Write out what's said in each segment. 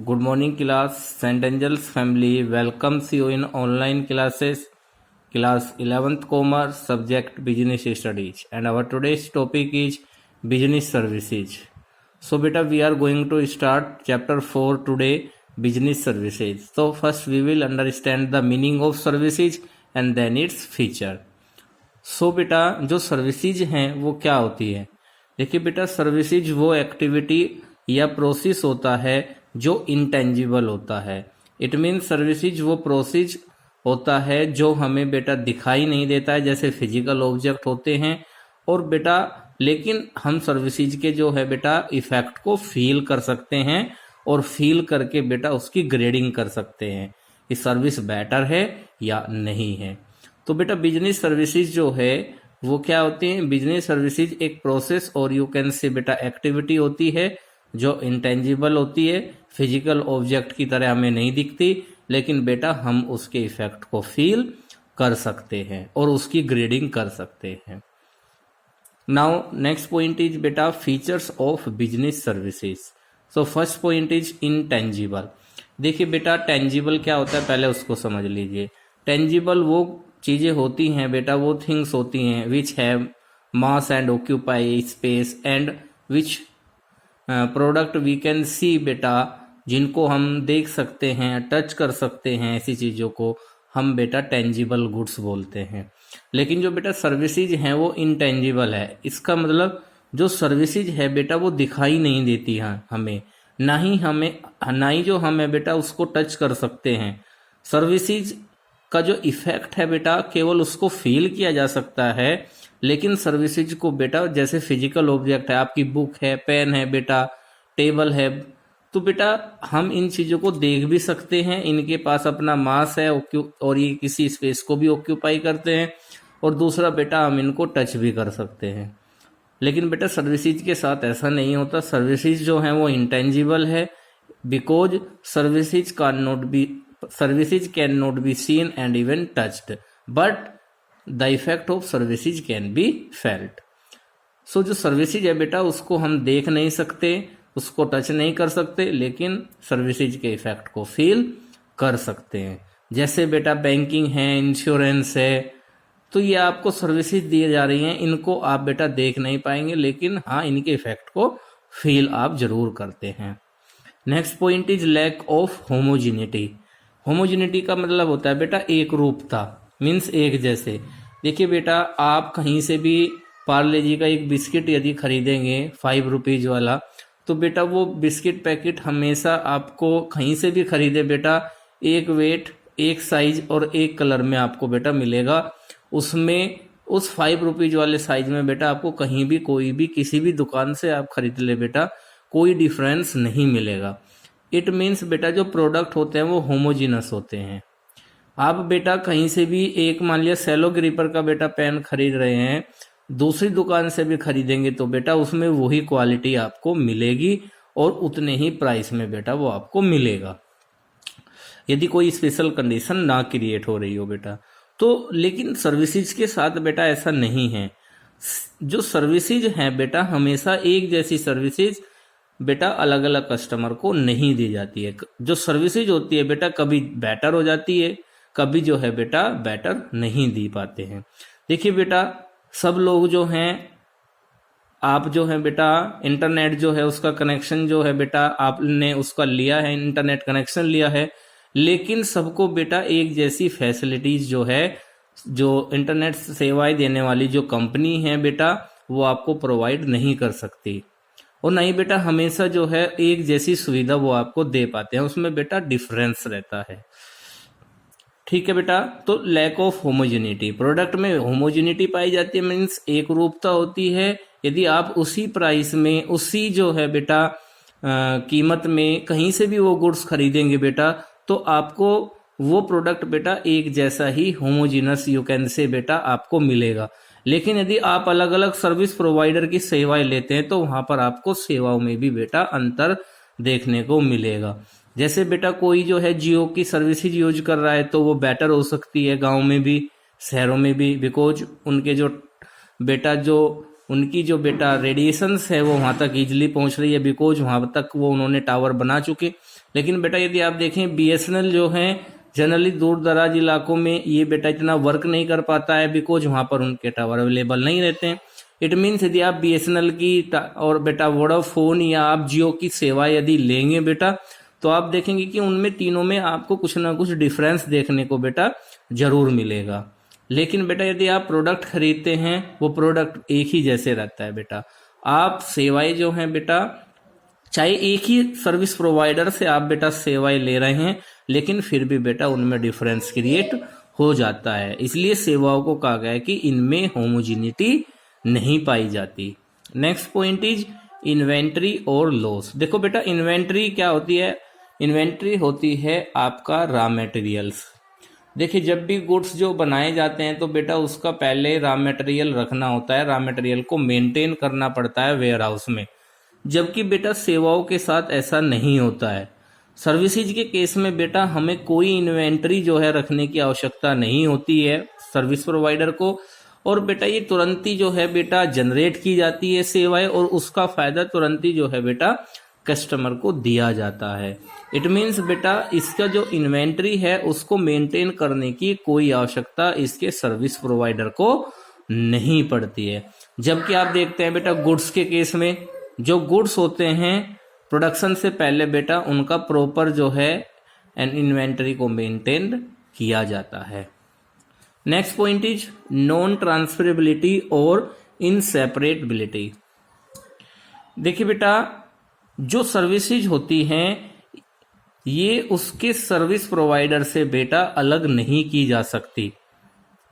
Good morning class. St. Angel's family welcomes you in online classes. Class 11th Commerce subject Business Studies and our today's topic is Business Services. So beta we are going to start chapter 4 today, Business Services. So first we will understand the meaning of services and then its feature. सो बेटा जो services हैं वो क्या होती है। देखिए बेटा services वो एक्टिविटी या प्रोसेस होता है जो इंटेंजिबल होता है। इट मीन्स सर्विसेज वो प्रोसेस होता है जो हमें बेटा दिखाई नहीं देता है, जैसे फिजिकल ऑब्जेक्ट होते हैं। और बेटा लेकिन हम सर्विसेज के जो है बेटा इफेक्ट को फील कर सकते हैं और फील करके बेटा उसकी ग्रेडिंग कर सकते हैं कि सर्विस बेटर है या नहीं है। तो बेटा बिजनेस सर्विसेज जो है वो क्या होती है। बिजनेस सर्विसेज एक प्रोसेस और यू कैन से बेटा एक्टिविटी होती है जो इंटेंजिबल होती है, फिजिकल ऑब्जेक्ट की तरह हमें नहीं दिखती, लेकिन बेटा हम उसके इफेक्ट को फील कर सकते हैं और उसकी ग्रेडिंग कर सकते हैं। नाउ नेक्स्ट पॉइंट इज बेटा features of business services. So first point is intangible. देखिए बेटा टेंजिबल क्या होता है पहले उसको समझ लीजिए। टेंजिबल वो चीजें होती हैं बेटा, वो थिंग्स होती हैं which have mass and occupy space and which product we can see बेटा, जिनको हम देख सकते हैं, टच कर सकते हैं, ऐसी चीजों को हम बेटा टेंजिबल गुड्स बोलते हैं। लेकिन जो बेटा सर्विसेज हैं वो इनटेंजिबल है। इसका मतलब जो सर्विसेज है बेटा वो दिखाई नहीं देती है हमें, ना ही जो हमें बेटा उसको टच कर सकते हैं। सर्विसेज का जो इफेक्ट है बेटा केवल उसको फील किया जा सकता है, लेकिन सर्विसेज को बेटा जैसे फिजिकल ऑब्जेक्ट है, आपकी बुक है, पेन है बेटा, टेबल है, तो बेटा हम इन चीजों को देख भी सकते हैं, इनके पास अपना मास है और ये किसी स्पेस को भी ऑक्यूपाई करते हैं, और दूसरा बेटा हम इनको टच भी कर सकते हैं। लेकिन बेटा सर्विसेज के साथ ऐसा नहीं होता। सर्विसेज जो है वो इंटेंजिबल है because services can not be seen and even touched, but the effect of services can be felt. So जो सर्विसेज है बेटा उसको हम देख नहीं सकते, उसको टच नहीं कर सकते, लेकिन सर्विसेज के इफेक्ट को फील कर सकते हैं। जैसे बेटा बैंकिंग है, इंश्योरेंस है, तो ये आपको सर्विसेज दी जा रही हैं, इनको आप बेटा देख नहीं पाएंगे, लेकिन हाँ इनके इफेक्ट को फील आप जरूर करते हैं। Next point is lack of homogeneity. Homogeneity का मतलब होता है बेटा एक रूपता, मीन्स एक जैसे। देखिए बेटा आप कहीं से भी पार्ले जी का एक बिस्किट यदि खरीदेंगे 5 रुपीज वाला, तो बेटा वो बिस्किट पैकेट हमेशा आपको कहीं से भी खरीदे बेटा एक वेट, एक साइज और एक कलर में आपको बेटा मिलेगा। उसमें उस 5 रुपीज वाले साइज में बेटा आपको कहीं भी कोई भी किसी भी दुकान से आप खरीद ले बेटा कोई डिफरेंस नहीं मिलेगा। इट मीन्स बेटा जो प्रोडक्ट होते हैं वो होमोजिनस होते हैं। आप बेटा कहीं से भी एक मान लिया सेलो ग्रिपर का बेटा पेन खरीद रहे हैं, दूसरी दुकान से भी खरीदेंगे तो बेटा उसमें वही क्वालिटी आपको मिलेगी और उतने ही प्राइस में बेटा वो आपको मिलेगा, यदि कोई स्पेशल कंडीशन ना क्रिएट हो रही हो बेटा। तो लेकिन सर्विसेज के साथ बेटा ऐसा नहीं है। जो सर्विसेज है बेटा हमेशा एक जैसी सर्विसेज बेटा अलग अलग कस्टमर को नहीं दी जाती है। जो सर्विसेज होती है बेटा कभी बेटर हो जाती है, कभी जो है बेटा बेटर नहीं दी पाते हैं। देखिए बेटा सब लोग जो हैं, आप जो है बेटा इंटरनेट जो है उसका कनेक्शन जो है बेटा आपने उसका लिया है, इंटरनेट कनेक्शन लिया है, लेकिन सबको बेटा एक जैसी फैसिलिटीज जो है जो इंटरनेट सेवाएं देने वाली जो कंपनी है बेटा वो आपको प्रोवाइड नहीं कर सकती, और नहीं बेटा हमेशा जो है एक जैसी सुविधा वो आपको दे पाते हैं, उसमें बेटा डिफरेंस रहता है। ठीक है बेटा। तो लैक ऑफ होमोजेनिटी, प्रोडक्ट में होमोजेनिटी पाई जाती है, मीन्स एक रूपता होती है। यदि आप उसी प्राइस में उसी जो है बेटा कीमत में कहीं से भी वो गुड्स खरीदेंगे बेटा तो आपको वो प्रोडक्ट बेटा एक जैसा ही होमोजिनस यू कैन से बेटा आपको मिलेगा। लेकिन यदि आप अलग अलग सर्विस प्रोवाइडर की सेवाएं लेते हैं तो वहां पर आपको सेवाओं में भी बेटा अंतर देखने को मिलेगा। जैसे बेटा कोई जो है जियो की सर्विसेज यूज कर रहा है तो वो बेटर हो सकती है गांव में भी शहरों में भी, बिकॉज उनके जो उनकी जो बेटा रेडिएशंस है वो वहां तक इजीली पहुंच रही है, बिकॉज वहां तक वो उन्होंने टावर बना चुके। लेकिन बेटा यदि आप देखें बीएसएनएल जो है जनरली दूर दराज इलाकों में ये बेटा इतना वर्क नहीं कर पाता है, बिकॉज वहाँ पर उनके टावर अवेलेबल नहीं रहते हैं। इट मीन्स यदि आप बीएसएनएल की और बेटा वोडाफोन या आप जियो की सेवा यदि लेंगे बेटा, तो आप देखेंगे कि उनमें तीनों में आपको कुछ ना कुछ डिफरेंस देखने को बेटा जरूर मिलेगा। लेकिन बेटा यदि आप प्रोडक्ट खरीदते हैं वो प्रोडक्ट एक ही जैसे रहता है बेटा। आप सेवाएं जो हैं बेटा, चाहे एक ही सर्विस प्रोवाइडर से आप बेटा सेवाएं ले रहे हैं, लेकिन फिर भी बेटा उनमें डिफरेंस क्रिएट हो जाता है। इसलिए सेवाओं को कहा गया है कि इनमें होमोजिनिटी नहीं पाई जाती। नेक्स्ट पॉइंट इज इन्वेंट्री और लॉस। देखो बेटा इन्वेंट्री क्या होती है? इन्वेंट्री होती है आपका रॉ मटेरियल्स। देखिए जब भी गुड्स जो बनाए जाते हैं तो बेटा उसका पहले रॉ मटेरियल रखना होता है, रॉ मटेरियल को मेंटेन करना पड़ता है वेयर हाउस में। जबकि बेटा सेवाओं के साथ ऐसा नहीं होता है। सर्विसेज के केस में बेटा हमें कोई इन्वेंट्री जो है रखने की आवश्यकता नहीं होती है सर्विस प्रोवाइडर को, और बेटा ये तुरंत ही जो है बेटा जनरेट की जाती है सेवाएं, और उसका फायदा तुरंत ही जो है बेटा कस्टमर को दिया जाता है। इट मीन्स बेटा इसका जो इन्वेंट्री है उसको मेंटेन करने की कोई आवश्यकता इसके सर्विस प्रोवाइडर को नहीं पड़ती है। जबकि आप देखते हैं बेटा गुड्स के केस में जो गुड्स होते हैं प्रोडक्शन से पहले बेटा उनका प्रॉपर जो है इन्वेंट्री को मेंटेन किया जाता है। Next point is non transferability और इनसेपरेबिलिटी। देखिए बेटा जो सर्विसेज होती हैं ये उसके सर्विस प्रोवाइडर से बेटा अलग नहीं की जा सकती।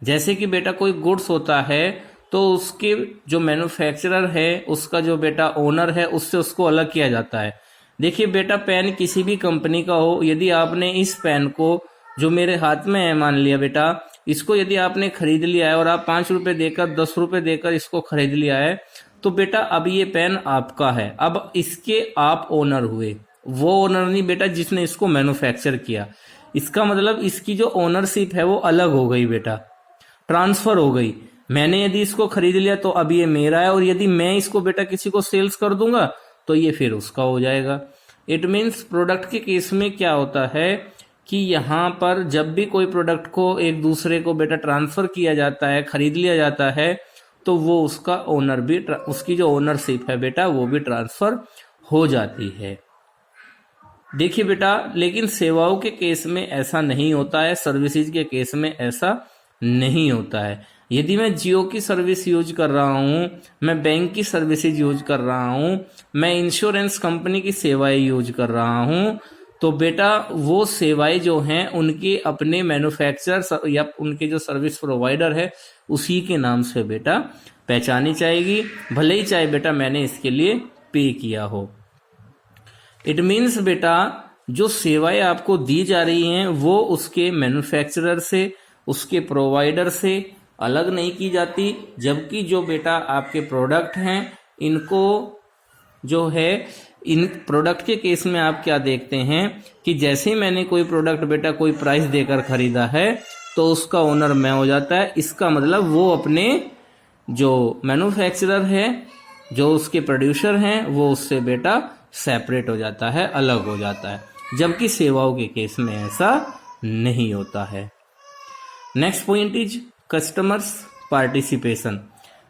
जैसे कि बेटा कोई गुड्स होता है तो उसके जो मैन्युफैक्चरर है उसका जो बेटा ओनर है उससे उसको अलग किया जाता है। देखिए बेटा पेन किसी भी कंपनी का हो, यदि आपने इस पेन को जो मेरे हाथ में है मान लिया बेटा, इसको यदि आपने खरीद लिया है और आप 5 रुपए देकर 10 रुपए देकर इसको खरीद लिया है, तो बेटा अब ये पेन आपका है। अब इसके आप ओनर हुए, वो ओनर नहीं बेटा जिसने इसको मैन्युफैक्चर किया। इसका मतलब इसकी जो ओनरशिप है वो अलग हो गई बेटा, ट्रांसफर हो गई। मैंने यदि इसको खरीद लिया तो अब ये मेरा है, और यदि मैं इसको बेटा किसी को सेल्स कर दूंगा तो ये फिर उसका हो जाएगा। इट मीन्स प्रोडक्ट के केस में क्या होता है कि यहाँ पर जब भी कोई प्रोडक्ट को एक दूसरे को बेटा ट्रांसफर किया जाता है, खरीद लिया जाता है, तो वो उसका ओनर भी, उसकी जो ओनरशिप है बेटा वो भी ट्रांसफर हो जाती है। देखिए बेटा लेकिन सेवाओं के केस में ऐसा नहीं होता है, सर्विसेज के केस में ऐसा नहीं होता है। यदि मैं जियो की सर्विस यूज कर रहा हूँ, मैं बैंक की सर्विसेज यूज कर रहा हूँ, मैं इंश्योरेंस कंपनी की सेवाएं यूज कर रहा हूँ, तो बेटा वो सेवाएं जो हैं उनके अपने मैन्युफैक्चरर या उनके जो सर्विस प्रोवाइडर है उसी के नाम से बेटा पहचानी जाएगी, भले ही चाहे बेटा मैंने इसके लिए पे किया हो। इट मीन्स बेटा जो सेवाएं आपको दी जा रही हैं वो उसके मैन्युफैक्चरर से, उसके प्रोवाइडर से अलग नहीं की जाती। जबकि जो बेटा आपके प्रोडक्ट हैं इनको जो है, इन प्रोडक्ट के केस में आप क्या देखते हैं कि जैसे ही मैंने कोई प्रोडक्ट बेटा कोई प्राइस देकर खरीदा है तो उसका ओनर मैं हो जाता है। इसका मतलब वो अपने जो मैन्युफैक्चरर है, जो उसके प्रोड्यूसर हैं, वो उससे बेटा सेपरेट हो जाता है, अलग हो जाता है। जबकि सेवाओं के केस में ऐसा नहीं होता है। Next point is customers participation.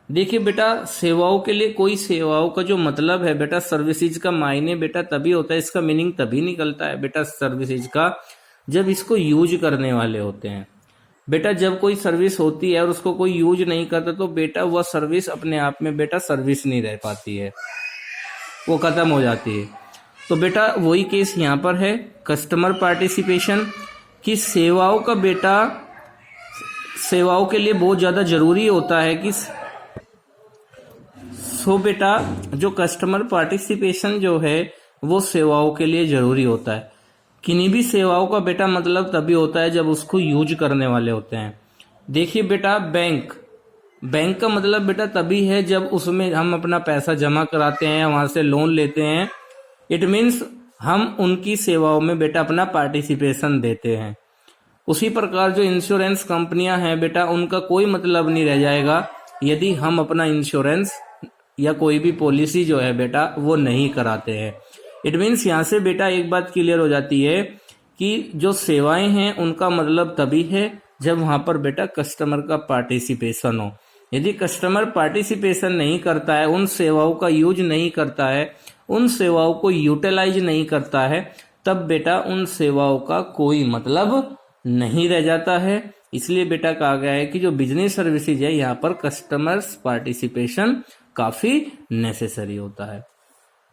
देखिए बेटा सेवाओं के लिए, कोई सेवाओं का जो मतलब है बेटा, सर्विसेज का मायने बेटा तभी होता है, इसका मीनिंग तभी निकलता है बेटा सर्विसेज का जब इसको यूज करने वाले होते हैं। बेटा जब कोई सर्विस होती है और उसको कोई यूज नहीं करता तो बेटा वह सर्विस अपने आप में बेटा सर्विस नहीं रह पाती है, वो खत्म हो जाती है। तो बेटा वही केस यहाँ पर है, कस्टमर पार्टिसिपेशन की सेवाओं का बेटा, सेवाओं के लिए बहुत ज्यादा जरूरी होता है कि बेटा जो कस्टमर पार्टिसिपेशन जो है वो सेवाओं के लिए जरूरी होता है। किन्हीं भी सेवाओं का बेटा मतलब तभी होता है जब उसको यूज करने वाले होते हैं। देखिए बेटा बैंक का मतलब बेटा तभी है जब उसमें हम अपना पैसा जमा कराते हैं, वहां से लोन लेते हैं। इट मीन्स हम उनकी सेवाओं में बेटा अपना पार्टिसिपेशन देते हैं। उसी प्रकार जो इंश्योरेंस कंपनियां हैं बेटा उनका कोई मतलब नहीं रह जाएगा यदि हम अपना इंश्योरेंस या कोई भी पॉलिसी जो है बेटा वो नहीं कराते हैं। इट मीन्स यहाँ से बेटा एक बात क्लियर हो जाती है कि जो सेवाएं हैं उनका मतलब तभी है जब वहां पर बेटा कस्टमर का पार्टिसिपेशन हो। यदि कस्टमर पार्टिसिपेशन नहीं करता है, उन सेवाओं का यूज नहीं करता है, उन सेवाओं को यूटिलाइज नहीं करता है, तब बेटा उन सेवाओं का कोई मतलब नहीं रह जाता है। इसलिए बेटा कहा गया है कि जो बिजनेस सर्विसेज है यहाँ पर कस्टमर्स पार्टिसिपेशन काफी नेसेसरी होता है।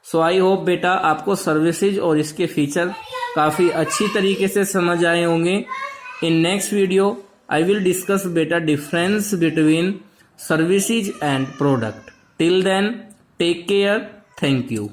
सो आई होप बेटा आपको सर्विसेज और इसके फीचर काफी अच्छी तरीके से समझ आए होंगे। In next video I will discuss बेटा difference between services and product. Till then take care, thank you.